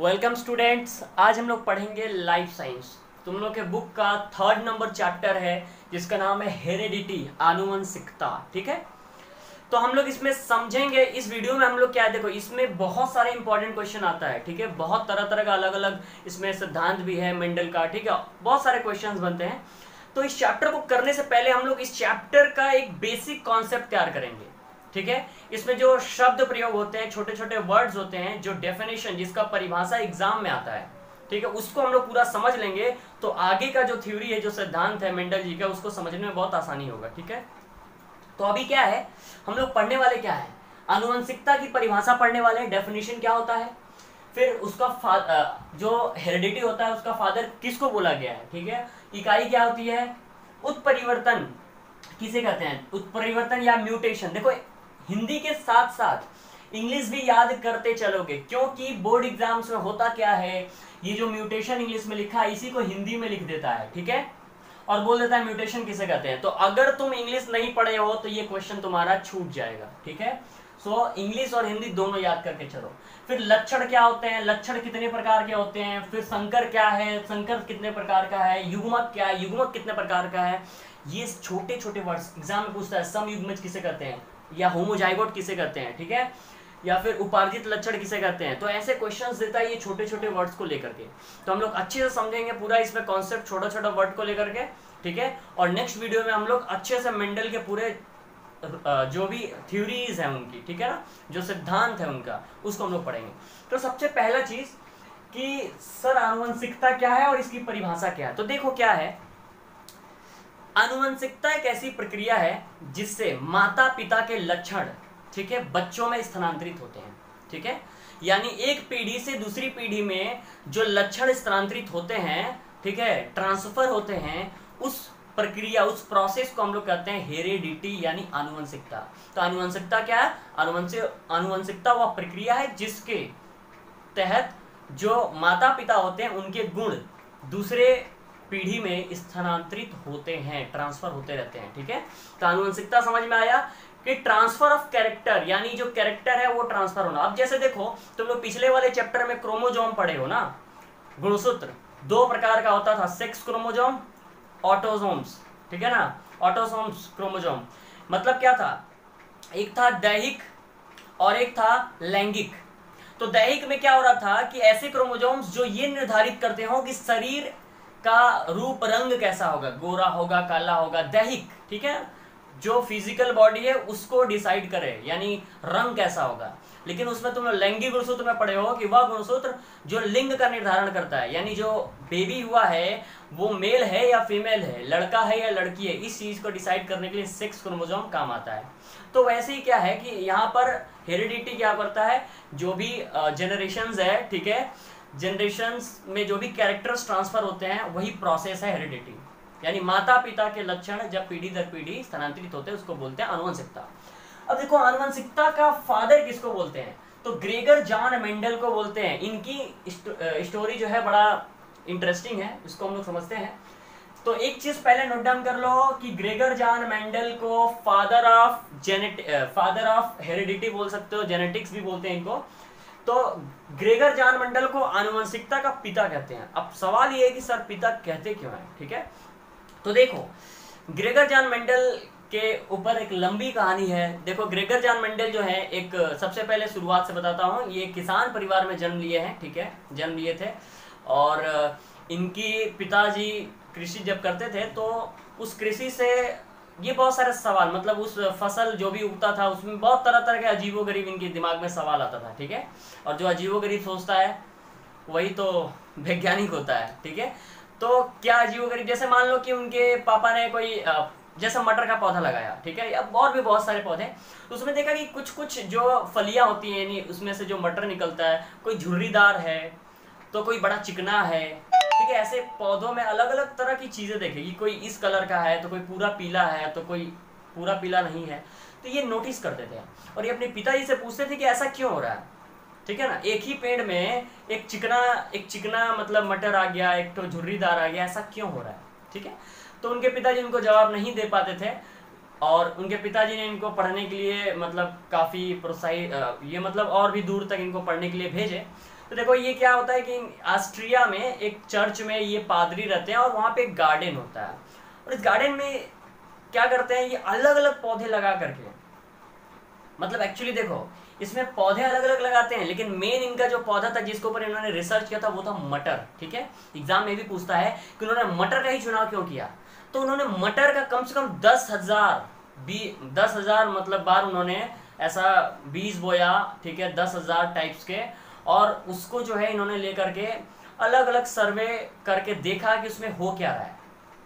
Welcome students. आज हम लोग पढ़ेंगे लाइफ साइंस। तुम लोग के बुक का 3rd नंबर चैप्टर है जिसका नाम है हेरेडिटी, आनुवंशिकता। ठीक है, तो हम लोग इसमें समझेंगे। इस वीडियो में हम लोग क्या है, देखो इसमें बहुत सारे इंपॉर्टेंट क्वेश्चन आता है। ठीक है, बहुत तरह तरह का अलग अलग इसमें सिद्धांत भी है मेंडल का। ठीक है, बहुत सारे क्वेश्चन बनते हैं। तो इस चैप्टर को करने से पहले हम लोग इस चैप्टर का एक बेसिक कॉन्सेप्ट तैयार करेंगे। ठीक है, इसमें जो शब्द प्रयोग होते हैं, छोटे छोटे वर्ड्स होते हैं, जो डेफिनेशन जिसका परिभाषा एग्जाम में आता है, ठीक है, उसको हम लोग पूरा समझ लेंगे तो आगे का जो थ्योरी है, जो सिद्धांत है मेंडल जी का, उसको समझने में बहुत आसानी होगा। ठीक है, तो अभी क्या है, हम लोग पढ़ने वाले क्या है, आनुवंशिकता की परिभाषा पढ़ने वाले हैं, डेफिनेशन क्या होता है, फिर उसका जो हेरिडिटी होता है उसका फादर किसको बोला गया है। ठीक है, इकाई क्या होती है, उत्परिवर्तन किसे कहते हैं, उत्परिवर्तन या म्यूटेशन। देखो हिंदी के साथ साथ इंग्लिश भी याद करते चलोगे, क्योंकि बोर्ड एग्जाम्स में होता क्या है, ये जो म्यूटेशन इंग्लिश में लिखा है इसी को हिंदी में लिख देता है। ठीक है, और बोल देता है म्यूटेशन किसे कहते हैं। तो अगर तुम इंग्लिश नहीं पढ़े हो तो ये क्वेश्चन तुम्हारा छूट जाएगा। ठीक है, सो इंग्लिश और हिंदी दोनों याद करके चलो। फिर लक्षण क्या होते हैं, लक्षण कितने प्रकार के होते हैं, फिर संकर क्या है, संकर कितने प्रकार का है, युग्मक क्या है, युग्मक कितने प्रकार का है, ये छोटे छोटे वर्ड्स एग्जाम में पूछता है। सम युग्मज किसे कहते हैं, या होमोजाइगोट किसे कहते हैं, ठीक है, या फिर उपार्जित लक्षण किसे कहते हैं। तो ऐसे क्वेश्चंस देता है ये छोटे छोटे वर्ड्स को लेकर के। तो हम लोग अच्छे से समझेंगे पूरा इसमें कॉन्सेप्ट, छोटा छोटा वर्ड को लेकर के। ठीक है, और नेक्स्ट वीडियो में हम लोग अच्छे से मेंडल के पूरे जो भी थ्योरीज है उनकी, ठीक है ना, जो सिद्धांत है उनका, उसको हम लोग पढ़ेंगे। तो सबसे पहला चीज कि सर आनुवंशिकता क्या है और इसकी परिभाषा क्या है। तो देखो क्या है, आनुवंशिकता एक ऐसी प्रक्रिया है जिससे माता पिता के लक्षण, ठीक है, बच्चों में स्थानांतरित होते हैं। ठीक है, यानी एक पीढ़ी से दूसरी पीढ़ी में जो लक्षण स्थानांतरित होते हैं, ठीक है, ट्रांसफर होते हैं, उस प्रक्रिया, उस प्रोसेस को हम लोग कहते हैं हेरेडिटी यानी आनुवंशिकता। तो आनुवंशिकता क्या है, आनुवंशिकता वह प्रक्रिया है जिसके तहत जो माता पिता होते हैं उनके गुण दूसरे पीढ़ी में स्थानांतरित होते हैं, ट्रांसफर होते रहते हैं। ठीक है, तो आनुवंशिकता समझ में आया कि ट्रांसफर ऑफ कैरेक्टर, यानी जो कैरेक्टर है वो ट्रांसफर होना। अब जैसे देखो तुम लोग पिछले वाले चैप्टर में क्रोमोजोम पढ़े हो ना, गुणसूत्र 2 प्रकार का होता था, सेक्स क्रोमोजोम, ऑटोसोम्स। ठीक है ना, ऑटोसोम्स क्रोमोजोम मतलब क्या था, एक था दैहिक और एक था लैंगिक। तो दैहिक में क्या हो रहा था कि ऐसे क्रोमोजोम्स जो ये निर्धारित करते हो कि शरीर का रूप रंग कैसा होगा, गोरा होगा, काला होगा, दैहिक, ठीक है, जो फिजिकल बॉडी है उसको डिसाइड करे, यानी रंग कैसा होगा। लेकिन उसमें तुम लैंगिक गुणसूत्र में पढ़े हो कि वह गुणसूत्र जो लिंग का निर्धारण करता है, यानी जो बेबी हुआ है वो मेल है या फीमेल है, लड़का है या लड़की है, इस चीज को डिसाइड करने के लिए सेक्स क्रोमोसोम काम आता है। तो वैसे ही क्या है कि यहाँ पर हेरिडिटी क्या करता है, जो भी जनरेशंस है, ठीक है, जनरेशंस में जो भी कैरेक्टर्स ट्रांसफर होते हैं वही प्रोसेस है हेरिडिटी, यानी माता पिता के लक्षण जब पीढ़ी दर पीढ़ी स्थानांतरित होते हैं उसको बोलते हैं आनुवंशिकता। अब देखो आनुवंशिकता का फादर किसको बोलते हैं, तो ग्रेगर जॉन मेंडल को बोलते हैं। इनकी स्टोरी जो है बड़ा इंटरेस्टिंग है, उसको हम लोग समझते हैं। तो एक चीज पहले नोट डाउन कर लो कि ग्रेगर जॉन मेंडल को फादर ऑफ हेरिडिटी बोल सकते हो, जेनेटिक्स भी बोलते हैं इनको। तो ग्रेगर जॉन मेंडल को आनुवंशिकता का पिता कहते हैं। अब सवाल ये है कि सर पिता कहते क्यों है। ठीक है, तो देखो ग्रेगर जॉन मेंडल के ऊपर एक लंबी कहानी है। देखो ग्रेगर जॉन मेंडल जो है, एक सबसे पहले शुरुआत से बताता हूँ, ये किसान परिवार में जन्म लिए हैं। ठीक है, जन्म लिए थे, और इनकी पिताजी कृषि जब करते थे तो उस कृषि से ये बहुत सारे सवाल, मतलब उस फसल जो भी उगता था उसमें बहुत तरह तरह के अजीबोगरीब इनके दिमाग में सवाल आता था। ठीक है, और जो अजीबोगरीब सोचता है वही तो वैज्ञानिक होता है। ठीक है, तो क्या अजीबोगरीब, जैसे मान लो कि उनके पापा ने कोई जैसे मटर का पौधा लगाया, ठीक है, या और भी बहुत सारे पौधे, तो उसमें देखा कि कुछ कुछ जो फलियां होती हैं, यानी उसमें से जो मटर निकलता है, कोई झुर्रीदार है तो कोई बड़ा चिकना है। ठीक है, ऐसे पौधों में अलग अलग तरह की चीजें देखेगी, कोई इस कलर का है तो कोई पूरा पीला है तो कोई पूरा पीला नहीं है। तो ये नोटिस करते थे और ये अपने पिताजी से पूछते थे कि ऐसा क्यों हो रहा है। ठीक है ना, एक ही पेड़ में एक चिकना मतलब मटर आ गया, एक तो झुर्रीदार आ गया, ऐसा क्यों हो रहा है। ठीक है, तो उनके पिताजी उनको जवाब नहीं दे पाते थे और उनके पिताजी ने इनको पढ़ने के लिए मतलब काफ़ी प्रोत्साहित, ये मतलब और भी दूर तक इनको पढ़ने के लिए भेजे। तो देखो ये क्या होता है कि ऑस्ट्रिया में एक चर्च में ये पादरी रहते हैं और वहाँ पे एक गार्डन होता है, और इस गार्डन में क्या करते हैं ये अलग अलग पौधे लगा करके, मतलब एक्चुअली देखो इसमें पौधे अलग अलग लगाते हैं, लेकिन मेन इनका जो पौधा था जिसके ऊपर इन्होंने रिसर्च किया था वो था मटर। ठीक है, एग्जाम में भी पूछता है कि उन्होंने मटर का ही चुनाव क्यों किया। तो उन्होंने मटर का कम से कम 10,000 मतलब बार उन्होंने ऐसा बीज बोया। ठीक है, 10,000 टाइप्स के, और उसको जो है इन्होंने लेकर के अलग अलग सर्वे करके देखा कि उसमें हो क्या रहा है।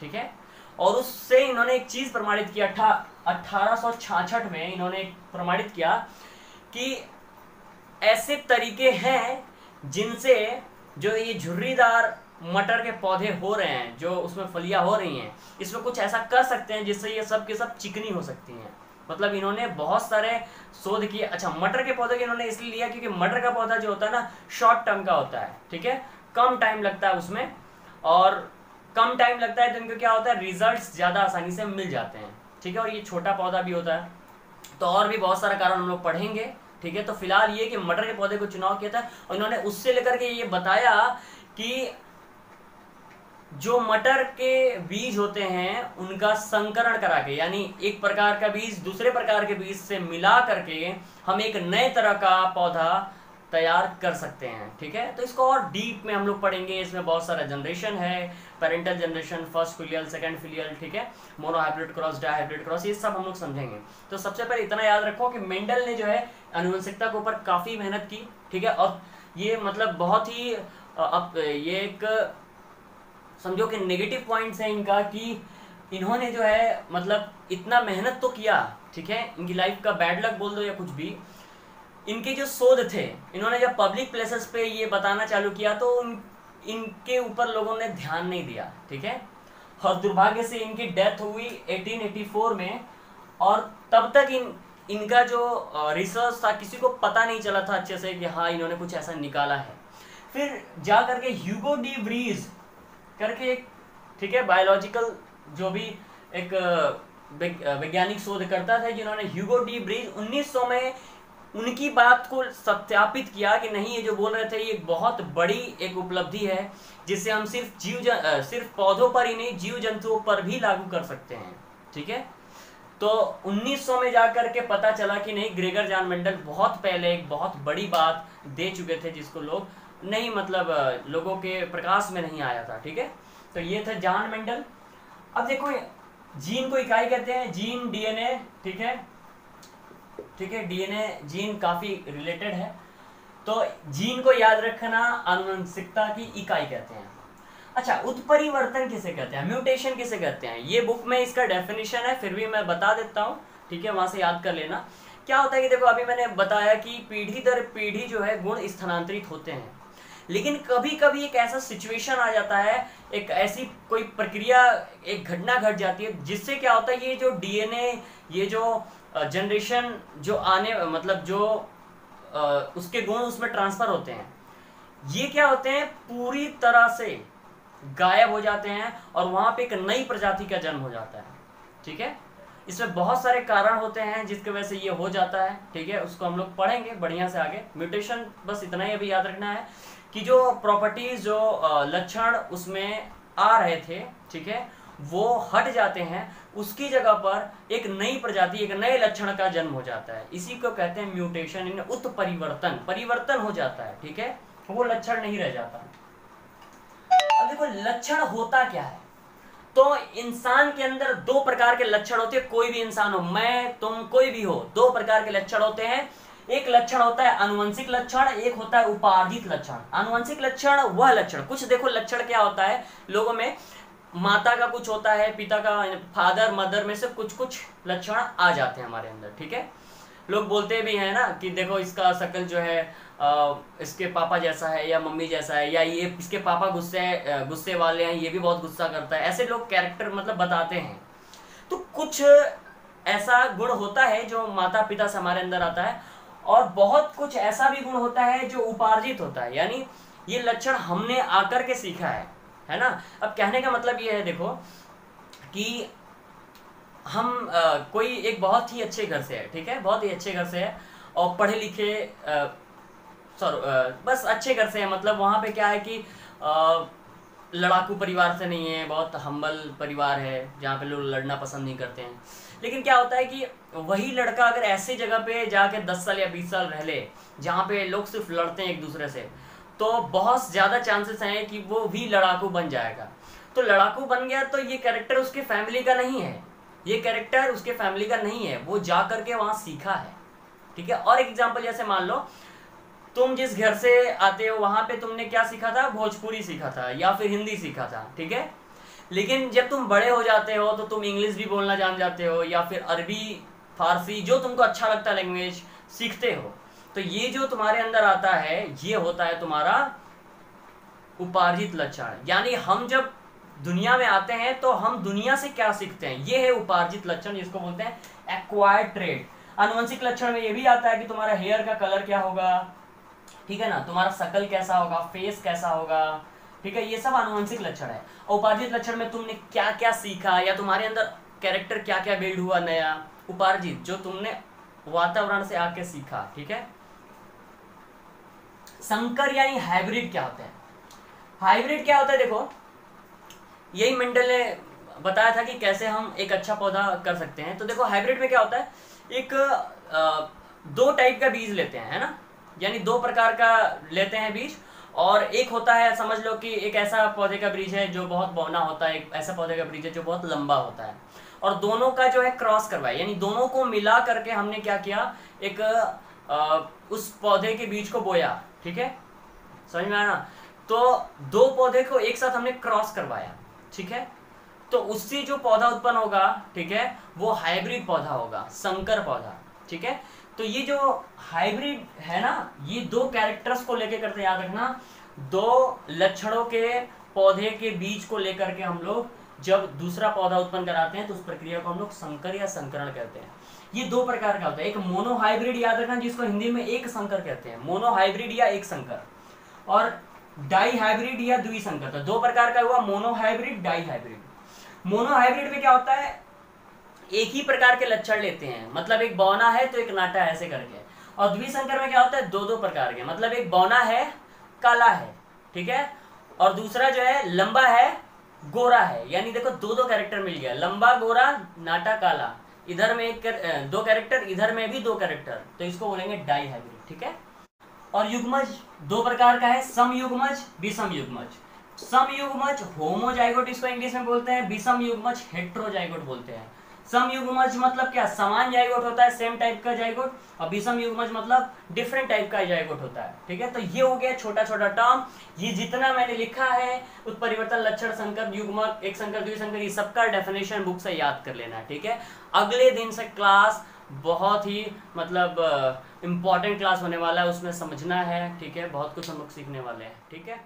ठीक है, और उससे इन्होंने एक चीज प्रमाणित किया 1866 में इन्होंने प्रमाणित किया कि ऐसे तरीके हैं जिनसे जो ये झुर्रीदार मटर के पौधे हो रहे हैं, जो उसमें फलियां हो रही हैं, इसमें कुछ ऐसा कर सकते हैं जिससे ये सब के सब चिकनी हो सकती हैं। मतलब इन्होंने बहुत सारे शोध किए। अच्छा, मटर के पौधे के इन्होंने इसलिए लिया क्योंकि मटर का पौधा जो होता है ना शॉर्ट टर्म का होता है। ठीक है, कम टाइम लगता है उसमें, और कम टाइम लगता है तो इनको क्या होता है रिजल्ट्स ज़्यादा आसानी से मिल जाते हैं। ठीक है, और ये छोटा पौधा भी होता है। तो और भी बहुत सारा कारण हम लोग पढ़ेंगे। ठीक है, तो फिलहाल ये कि मटर के पौधे को चुनाव किया था, और इन्होंने उससे लेकर के ये बताया कि जो मटर के बीज होते हैं उनका संकरण करा के, यानी एक प्रकार का बीज दूसरे प्रकार के बीज से मिला करके हम एक नए तरह का पौधा तैयार कर सकते हैं। ठीक है, तो इसको और डीप में हम लोग पढ़ेंगे। इसमें बहुत सारा जनरेशन है, parental generation, first filial, second filial, ठीक है, मोनोहाइब्रिड क्रॉस, डायहाइब्रिड क्रॉस, ये सब हम लोग समझेंगे। तो सबसे पहले इतना याद रखो कि मेंडल ने जो है आनुवंशिकता के ऊपर काफ़ी मेहनत की। ठीक है, और ये मतलब बहुत ही ये एक समझो कि नेगेटिव पॉइंट्स है इनका कि इन्होंने जो है मतलब इतना मेहनत तो किया। ठीक है, इनकी लाइफ का बैड लक बोल दो या कुछ भी, इनके जो शोध थे इन्होंने जब पब्लिक प्लेसेस पे ये बताना चालू किया तो इनके ऊपर लोगों ने ध्यान नहीं दिया। ठीक है, और दुर्भाग्य से इनकी डेथ हुई 1884 में, और तब तक इनका जो रिसर्च था किसी को पता नहीं चला था अच्छे से कि हाँ इन्होंने कुछ ऐसा निकाला है। फिर जा करके ह्यूगो डी व्रीज करके एक, ठीक है, बायोलॉजिकल जो भी एक वैज्ञानिक शोधकर्ता थे जिन्होंने ह्यूगो डी व्रीज 1900 में उनकी बात को सत्यापित किया कि नहीं ये जो बोल रहे थे ये बहुत बड़ी एक उपलब्धि है जिसे हम सिर्फ पौधों पर ही नहीं जीव जंतुओं पर भी लागू कर सकते हैं। ठीक है, तो 1900 में जाकर के पता चला कि नहीं ग्रेगर जॉन मेंडल बहुत पहले एक बहुत बड़ी बात दे चुके थे जिसको लोग नहीं मतलब लोगों के प्रकाश में नहीं आया था। ठीक है, तो ये थे जॉन मेंडल। अब देखो जीन को इकाई कहते हैं, जीन डीएनए। ठीक है, ठीक है, डीएनए जीन काफी रिलेटेड है, तो जीन को याद रखना आनुवंशिकता की इकाई कहते हैं। अच्छा, उत्परिवर्तन किसे कहते हैं, म्यूटेशन किसे कहते हैं, ये बुक में इसका डेफिनेशन है, फिर भी मैं बता देता हूँ। ठीक है, वहां से याद कर लेना। क्या होता है कि देखो अभी मैंने बताया कि पीढ़ी दर पीढ़ी जो है गुण स्थानांतरित होते हैं, लेकिन कभी कभी एक ऐसा सिचुएशन आ जाता है, एक ऐसी कोई प्रक्रिया, एक घटना घट जाती है जिससे क्या होता है ये जो डीएनए, ये जो जनरेशन जो आने मतलब जो उसके गुण उसमें ट्रांसफर होते हैं, ये क्या होते हैं पूरी तरह से गायब हो जाते हैं और वहां पे एक नई प्रजाति का जन्म हो जाता है। ठीक है, इसमें बहुत सारे कारण होते हैं जिसकी वजह से ये हो जाता है। ठीक है, उसको हम लोग पढ़ेंगे बढ़िया से आगे। म्यूटेशन बस इतना ही अभी याद रखना है कि जो प्रॉपर्टीज जो लक्षण उसमें आ रहे थे, ठीक है, वो हट जाते हैं, उसकी जगह पर एक नई प्रजाति, एक नए लक्षण का जन्म हो जाता है। इसी को कहते हैं म्यूटेशन, इन उत्परिवर्तन, परिवर्तन हो जाता है। ठीक है, वो लक्षण नहीं रह जाता। अब देखो लक्षण होता क्या है, तो इंसान के अंदर दो प्रकार के लक्षण होते हैं। कोई भी इंसान हो, मैं तुम कोई भी हो, दो प्रकार के लक्षण होते हैं। एक लक्षण होता है आनुवंशिक लक्षण, एक होता है उपार्जित लक्षण। आनुवंशिक लक्षण वह लक्षण, कुछ देखो लक्षण क्या होता है लोगों में, माता का कुछ होता है, पिता का, फादर मदर में से कुछ कुछ लक्षण आ जाते हैं हमारे अंदर। ठीक है, लोग बोलते भी हैं ना कि देखो इसका शक्ल जो है इसके पापा जैसा है या मम्मी जैसा है, या ये इसके पापा गुस्से वाले हैं, ये भी बहुत गुस्सा करता है। ऐसे लोग कैरेक्टर मतलब बताते हैं। तो कुछ ऐसा गुण होता है जो माता पिता से हमारे अंदर आता है, और बहुत कुछ ऐसा भी गुण होता है जो उपार्जित होता है, यानी ये लक्षण हमने आकर के सीखा है ना। अब कहने का मतलब ये है देखो कि हम कोई एक बहुत ही अच्छे घर से है, ठीक है, बहुत ही अच्छे घर से है और पढ़े लिखे बस अच्छे घर से है, मतलब वहाँ पे क्या है कि लड़ाकू परिवार से नहीं है, बहुत हम्बल परिवार है जहाँ पे लोग लड़ना पसंद नहीं करते हैं। लेकिन क्या होता है कि वही लड़का अगर ऐसे जगह पे जाके 10 साल या 20 साल रह ले जहाँ पे लोग सिर्फ लड़ते हैं एक दूसरे से, तो बहुत ज़्यादा चांसेस हैं कि वो भी लड़ाकू बन जाएगा। तो लड़ाकू बन गया तो ये कैरेक्टर उसके फैमिली का नहीं है, ये कैरेक्टर उसके फैमिली का नहीं है, वो जा करके वहाँ सीखा है, ठीक है। और एक एग्जाम्पल जैसे मान लो तुम जिस घर से आते हो वहां पे तुमने क्या सीखा था, भोजपुरी सीखा था या फिर हिंदी सीखा था, ठीक है। लेकिन जब तुम बड़े हो जाते हो तो तुम इंग्लिश भी बोलना जान जाते हो या फिर अरबी, फारसी, जो तुमको अच्छा लगता है लैंग्वेज सीखते हो। तो ये जो तुम्हारे अंदर आता है ये होता है तुम्हारा उपार्जित लक्षण। यानी हम जब दुनिया में आते हैं तो हम दुनिया से क्या सीखते हैं, ये है उपार्जित लक्षण, जिसको बोलते हैं एक्वायर्ड ट्रेट। आनुवंशिक लक्षण में ये भी आता है कि तुम्हारा हेयर का कलर क्या होगा, ठीक है ना, तुम्हारा शकल कैसा होगा, फेस कैसा होगा, ठीक है, ये सब आनुवंशिक लक्षण है। उपार्जित लक्षण में तुमने क्या क्या सीखा या तुम्हारे अंदर कैरेक्टर क्या क्या बिल्ड हुआ नया, उपार्जित, जो तुमने वातावरण से आके सीखा, ठीक है। संकर यानी हाइब्रिड क्या होते हैं, हाइब्रिड क्या होता है, देखो यही मेंडल ने बताया था कि कैसे हम एक अच्छा पौधा कर सकते हैं। तो देखो हाइब्रिड में क्या होता है, एक दो टाइप का बीज लेते हैं, है ना, यानी दो प्रकार का लेते हैं बीज। और एक होता है, समझ लो कि एक ऐसा पौधे का बीज है जो बहुत बौना होता है, एक ऐसा पौधे का बीज है जो बहुत लंबा होता है, और दोनों का जो है क्रॉस करवाया, यानी दोनों को मिला करके हमने क्या किया, एक उस पौधे के बीज को बोया, ठीक है, समझ में आया ना। तो दो पौधे को एक साथ हमने क्रॉस करवाया, ठीक है, तो उससे जो पौधा उत्पन्न होगा, ठीक है, वो हाइब्रिड पौधा होगा, संकर पौधा, ठीक है। तो ये जो हाइब्रिड है ना, ये दो कैरेक्टर्स को लेके करते हैं, याद रखना, दो लक्षणों के पौधे के बीज को लेकर के हम लोग जब दूसरा पौधा उत्पन्न कराते हैं तो उस प्रक्रिया को हम लोग संकर या संकरण कहते हैं। ये दो प्रकार का होता है, एक मोनो हाइब्रिड, याद रखना, जिसको हिंदी में एक संकर कहते हैं, मोनो हाइब्रिड या एक संकर, और डाई हाइब्रिड या द्विसंकर। तो दो प्रकार का हुआ, monohybrid, dihybrid. Monohybrid में क्या होता है, एक ही प्रकार के लक्षण लेते हैं, मतलब एक बौना है तो एक नाटा है, ऐसे करके। और द्विसंकर में क्या होता है, दो दो प्रकार के, मतलब एक बौना है, काला है, ठीक है, और दूसरा जो है लंबा है, गोरा है। यानी देखो दो दो कैरेक्टर मिल गया, लंबा, गोरा, नाटा, काला, इधर में एक दो कैरेक्टर, इधर में भी दो कैरेक्टर, तो इसको बोलेंगे डाई हाइब्रिड, ठीक है। और युग्मज दो प्रकार का है, समयुग्मज, विषम युग्मज। समयुग्मज होमोजाइगोट इसको इंग्लिश में बोलते हैं, विषम युग्मज हेट्रोजाइगोट बोलते हैं। समयुग्मज मतलब क्या, समान जाइगोट होता है, सेम टाइप का जाइगोट, और विषम युग्मज मतलब डिफरेंट टाइप का जाइगोट होता है, ठीक है। तो ये हो गया छोटा छोटा टर्म, ये जितना मैंने लिखा है उत्परिवर्तन, लक्षण, संकर, युग्मक, एक संकर, द्विसंकर, ये सबका डेफिनेशन बुक से याद कर लेना, ठीक है। अगले दिन से क्लास बहुत ही मतलब इम्पॉर्टेंट क्लास होने वाला है, उसमें समझना है, ठीक है, बहुत कुछ हम लोग सीखने वाले हैं, ठीक है।